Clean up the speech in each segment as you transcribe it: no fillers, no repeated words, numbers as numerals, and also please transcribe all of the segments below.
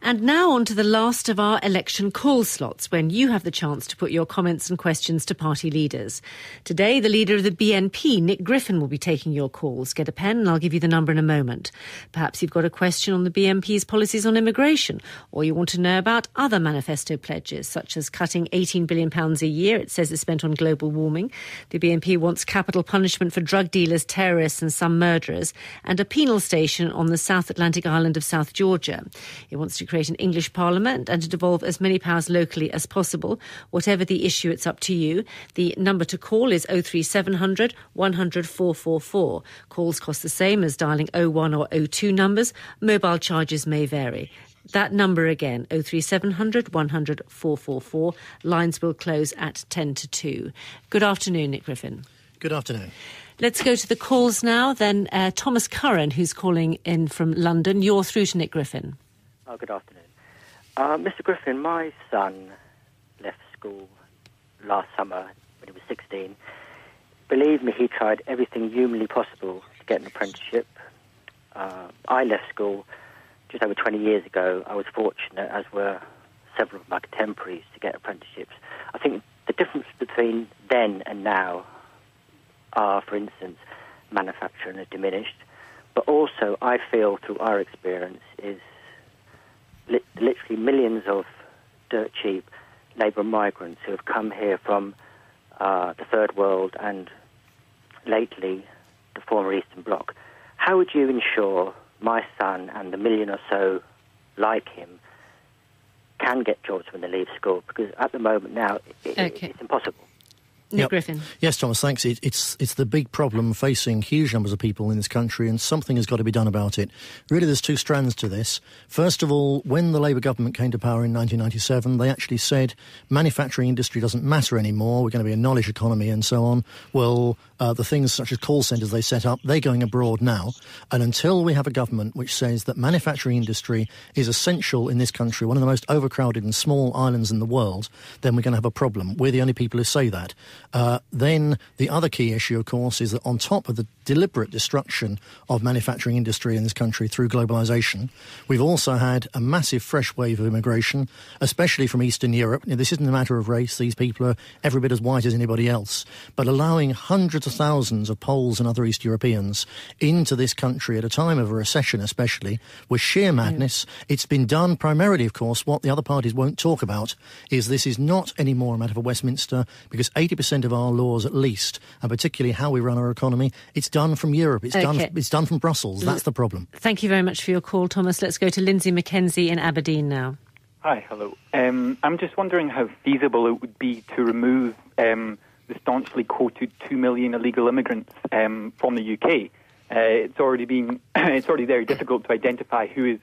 And now on to the last of our election call slots, when you have the chance to put your comments and questions to party leaders. Today, the leader of the BNP, Nick Griffin, will be taking your calls. Get a pen and I'll give you the number in a moment. Perhaps you've got a question on the BNP's policies on immigration, or you want to know about other manifesto pledges, such as cutting £18 billion a year it says is spent on global warming. The BNP wants capital punishment for drug dealers, terrorists and some murderers, and a penal station on the South Atlantic island of South Georgia. It wants to create an English Parliament and to devolve as many powers locally as possible. Whatever the issue, it's up to you. The number to call is 03700 100 444. Calls cost the same as dialling 01 or 02 numbers. Mobile charges may vary. That number again, 03700 100 444. Lines will close at 10 to 2. Good afternoon, Nick Griffin. Good afternoon. Let's go to the calls now. Then Thomas Curran, who's calling in from London. You're through to Nick Griffin. Oh, good afternoon. Mr. Griffin, my son left school last summer when he was 16. Believe me, he tried everything humanly possible to get an apprenticeship. I left school just over 20 years ago. I was fortunate, as were several of my contemporaries, to get apprenticeships. I think the difference between then and now are, for instance, manufacturing has diminished, but also I feel through our experience is literally millions of dirt cheap labour migrants who have come here from the Third World and lately the former Eastern Bloc. How would you ensure my son and the million or so like him can get jobs when they leave school? Because at the moment now it's impossible. Nick Griffin. Yes, Thomas, thanks. It's the big problem facing huge numbers of people in this country, and something has got to be done about it. Really, there's two strands to this. First of all, when the Labour government came to power in 1997, they actually said manufacturing industry doesn't matter anymore, we're going to be a knowledge economy and so on. Well, the things such as call centres they set up, they're going abroad now. And until we have a government which says that manufacturing industry is essential in this country, one of the most overcrowded and small islands in the world, then we're going to have a problem. We're the only people who say that. Then the other key issue, of course, is that on top of the deliberate destruction of manufacturing industry in this country through globalisation, we've also had a massive fresh wave of immigration, especially from Eastern Europe. Now, this isn't a matter of race. These people are every bit as white as anybody else. But allowing hundreds of thousands of Poles and other East Europeans into this country at a time of a recession especially was sheer madness. It's been done primarily, of course, what the other parties won't talk about is this is not anymore a matter for Westminster, because 80% of our laws, at least, and particularly how we run our economy, it's done from Europe. It's done from Brussels. That's the problem. Thank you very much for your call, Thomas. Let's go to Lindsay McKenzie in Aberdeen now. Hi, hello. I'm just wondering how feasible it would be to remove the staunchly quoted 2 million illegal immigrants from the UK. It's already very difficult to identify who is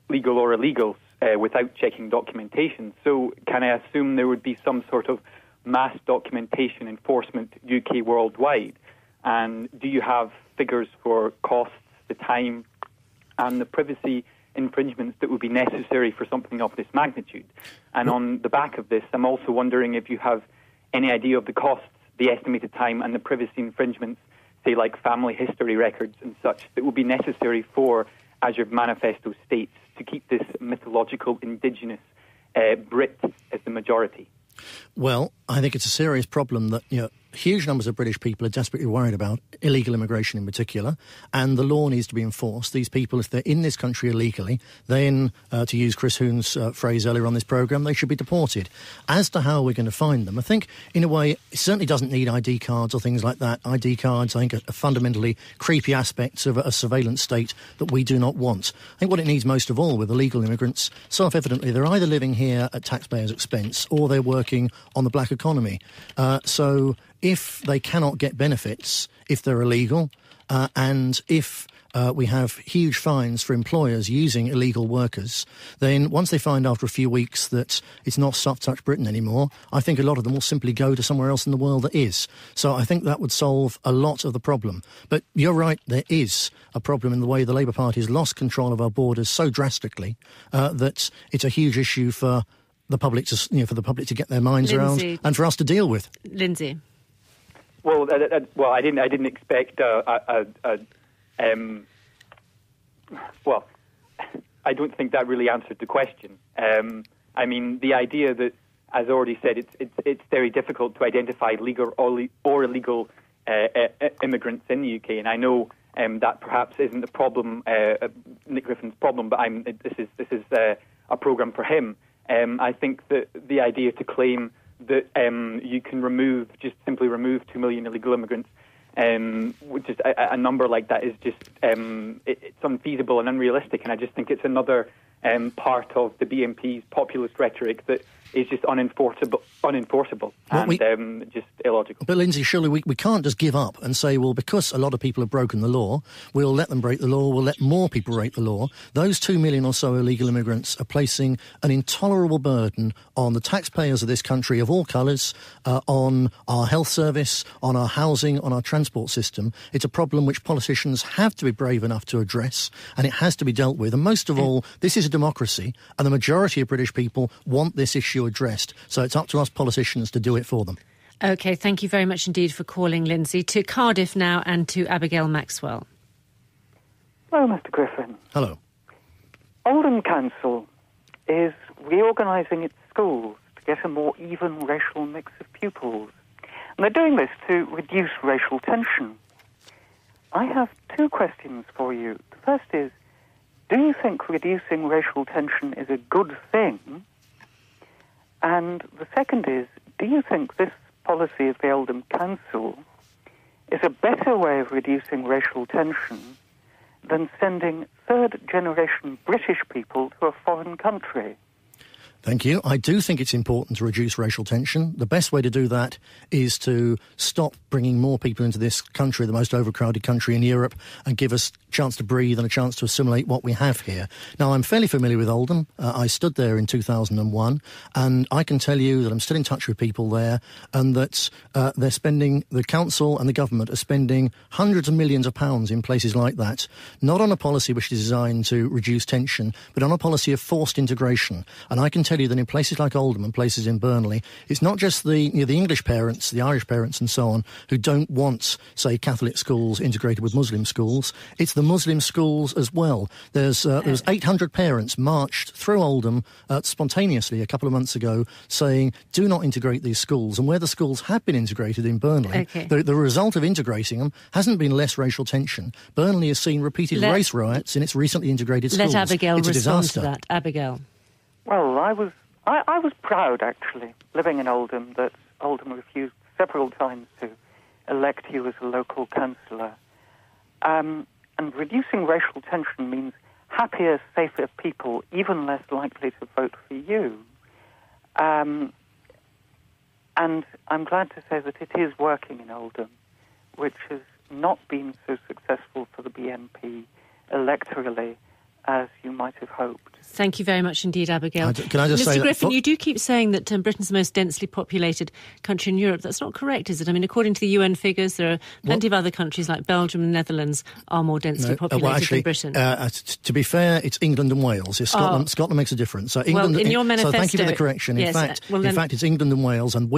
legal or illegal without checking documentation. So can I assume there would be some sort of mass documentation enforcement UK worldwide? And do you have figures for costs, the time, and the privacy infringements that would be necessary for something of this magnitude? And on the back of this, I'm also wondering if you have any idea of the costs, the estimated time, and the privacy infringements, say like family history records and such, that would be necessary for, as your manifesto states, to keep this mythological indigenous Brit as the majority. Well, I think it's a serious problem that, huge numbers of British people are desperately worried about, illegal immigration in particular, and the law needs to be enforced. These people, if they're in this country illegally, then, to use Chris Hoon's phrase earlier on this programme, they should be deported. As to how we're going to find them, I think, in a way, it certainly doesn't need ID cards or things like that. ID cards, I think, are fundamentally creepy aspects of a surveillance state that we do not want. I think what it needs most of all with illegal immigrants, self-evidently, they're either living here at taxpayers' expense or they're working on the black economy. So if they cannot get benefits, if they're illegal, and if we have huge fines for employers using illegal workers, then once they find after a few weeks that it's not Soft Touch Britain anymore, I think a lot of them will simply go to somewhere else in the world that is. So I think that would solve a lot of the problem. But you're right, there is a problem in the way the Labour Party has lost control of our borders so drastically that it's a huge issue for the public to get their minds around and for us to deal with. Lindsay. Well, I didn't expect I I don't think that really answered the question. I mean, the idea that, as I already said, it's very difficult to identify legal or illegal immigrants in the UK, and I know that perhaps isn't the problem, Nick Griffin's problem, but this is a programme for him. I think that the idea to claim that you can simply remove 2 million illegal immigrants, just a number like that is just it's unfeasible and unrealistic, and I just think it's another part of the BNP's populist rhetoric that is just unenforceable and just illogical. But Lindsay, surely we can't just give up and say, well, because a lot of people have broken the law, we'll let them break the law, we'll let more people break the law. Those 2 million or so illegal immigrants are placing an intolerable burden on the taxpayers of this country of all colours, on our health service, on our housing, on our transport system. It's a problem which politicians have to be brave enough to address, and it has to be dealt with. And most of all, this is a democracy, and the majority of British people want this issue addressed. So it's up to us politicians to do it for them. OK, thank you very much indeed for calling, Lindsay. To Cardiff now and to Abigail Maxwell. Hello, Mr. Griffin. Hello. Oldham Council is reorganising its schools to get a more even racial mix of pupils. And they're doing this to reduce racial tension. I have two questions for you. The first is, do you think reducing racial tension is a good thing? And the second is, do you think this policy of the Oldham Council is a better way of reducing racial tension than sending third-generation British people to a foreign country? Thank you. I do think it's important to reduce racial tension. The best way to do that is to stop bringing more people into this country, the most overcrowded country in Europe, and give us a chance to breathe and a chance to assimilate what we have here. Now, I'm fairly familiar with Oldham. I stood there in 2001, and I can tell you that I'm still in touch with people there, and that they're spending, the council and the government are spending hundreds of millions of pounds in places like that, not on a policy which is designed to reduce tension, but on a policy of forced integration. And I can tell you that in places like Oldham and places in Burnley, it's not just the English parents, the Irish parents and so on, who don't want, say, Catholic schools integrated with Muslim schools. It's the Muslim schools as well. There was 800 parents marched through Oldham spontaneously a couple of months ago saying, do not integrate these schools. And where the schools have been integrated in Burnley, the result of integrating them hasn't been less racial tension. Burnley has seen repeated race riots in its recently integrated schools. Let Abigail it's respond a disaster. to that. Abigail. Well, I was proud, actually, living in Oldham, that Oldham refused several times to elect you as a local councillor. And reducing racial tension means happier, safer people, even less likely to vote for you. And I'm glad to say that it is working in Oldham, which has not been so successful for the BNP electorally as you might have hoped. Thank you very much indeed, Abigail. Can I just say Mr. Griffin, you do keep saying that Britain's the most densely populated country in Europe. That's not correct, is it? I mean, according to the UN figures, there are plenty of other countries like Belgium and Netherlands are more densely populated than Britain. To be fair, it's England and Wales. Scotland makes a difference. So England, in your manifesto, so thank you for the correction. Yes, in fact, it's England and Wales, and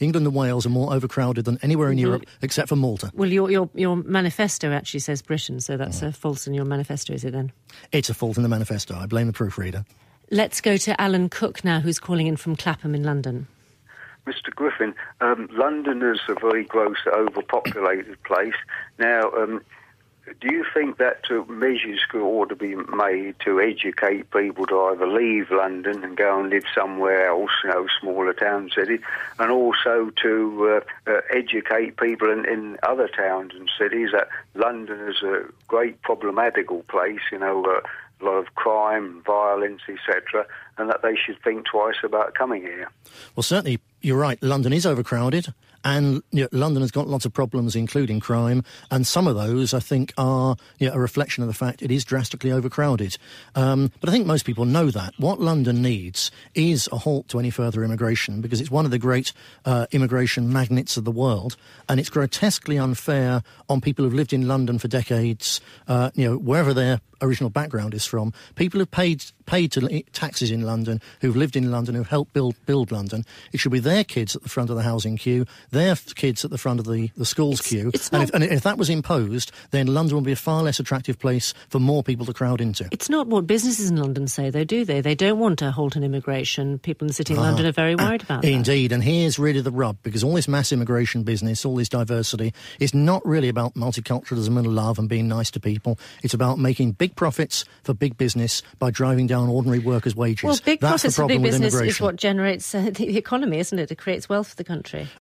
England and Wales are more overcrowded than anywhere in Europe except for Malta. Well, your manifesto actually says Britain, so that's a false in your manifesto, is it then? It's a fault in the manifesto. I blame the proofreader. Let's go to Alan Cook now, who's calling in from Clapham in London. Mr. Griffin, London is a very gross, overpopulated place. Now, do you think that measures ought to be made to educate people to either leave London and go and live somewhere else, smaller town city, and also to educate people in other towns and cities that London is a great problematical place, a lot of crime, violence, etc., and that they should think twice about coming here? Well, certainly, you're right. London is overcrowded, and London has got lots of problems, including crime, and some of those, I think, are a reflection of the fact it is drastically overcrowded. But I think most people know that. What London needs is a halt to any further immigration, because it's one of the great immigration magnets of the world, and it's grotesquely unfair on people who've lived in London for decades, wherever their original background is from. People who've paid taxes in London, who've lived in London, who've helped build London. It should be their kids at the front of the housing queue, their kids at the front of the school's queue. And if that was imposed, then London would be a far less attractive place for more people to crowd into. It's not what businesses in London say, though, do they? They don't want to halt an immigration. People in the City of London are very worried about that. Indeed, and here's really the rub, because all this mass immigration business, all this diversity, is not really about multiculturalism and love and being nice to people. It's about making big profits for big business by driving down ordinary workers' wages. Well, big That's profits the for big problem with business immigration. is what generates the economy, isn't it? It creates wealth for the country.